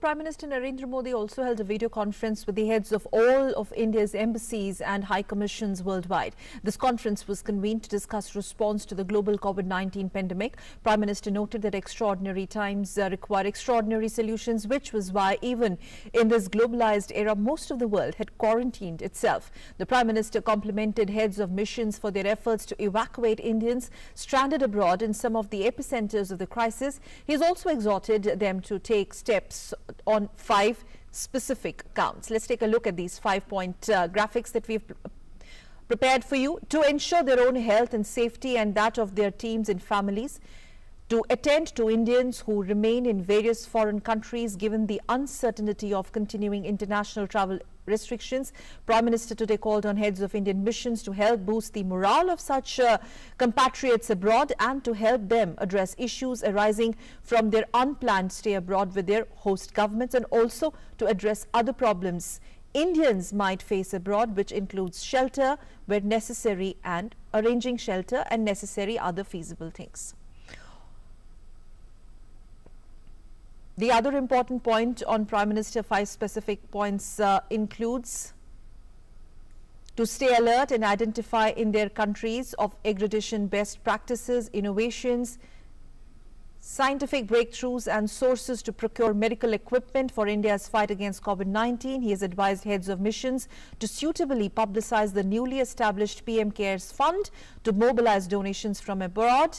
Prime Minister Narendra Modi also held a video conference with the heads of all of India's embassies and high commissions worldwide. This conference was convened to discuss response to the global Covid-19 pandemic. Prime Minister noted that extraordinary times require extraordinary solutions, which was why even in this globalized era, most of the world had quarantined itself. The Prime Minister complimented heads of missions for their efforts to evacuate Indians stranded abroad in some of the epicenters of the crisis. He has also exhorted them to take steps on 5 specific counts. Let's take a look at these 5-point graphics that we've prepared for you. To ensure their own health and safety and that of their teams and families, to attend to Indians who remain in various foreign countries given the uncertainty of continuing international travel restrictions. Prime Minister today called on heads of Indian missions to help boost the morale of such compatriots abroad and to help them address issues arising from their unplanned stay abroad with their host governments, and also to address other problems Indians might face abroad, which includes shelter where necessary and arranging shelter and necessary other feasible things. The other important point on Prime Minister 5 specific points includes to stay alert and identify in their countries of accreditation best practices, innovations, scientific breakthroughs and sources to procure medical equipment for India's fight against Covid-19. He has advised heads of missions to suitably publicize the newly established PM Cares Fund to mobilize donations from abroad.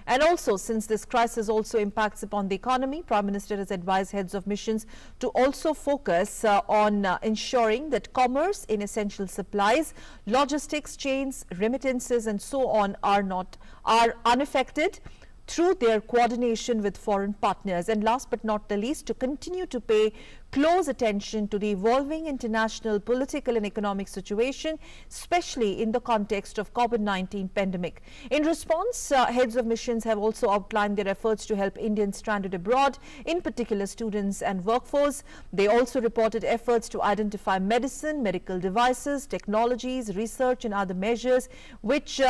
And also, since this crisis also impacts upon the economy, Prime Minister has advised heads of missions to also focus on ensuring that commerce in essential supplies, logistics chains, remittances and so on are unaffected through their coordination with foreign partners. And last but not the least, to continue to pay close attention to the evolving international political and economic situation, especially in the context of Covid-19 pandemic. In response, heads of missions have also outlined their efforts to help Indians stranded abroad, in particular students and workforce. They also reported efforts to identify medicine, medical devices, technologies, research and other measures which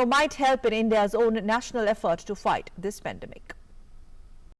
might help in India's own national effort to fight this pandemic.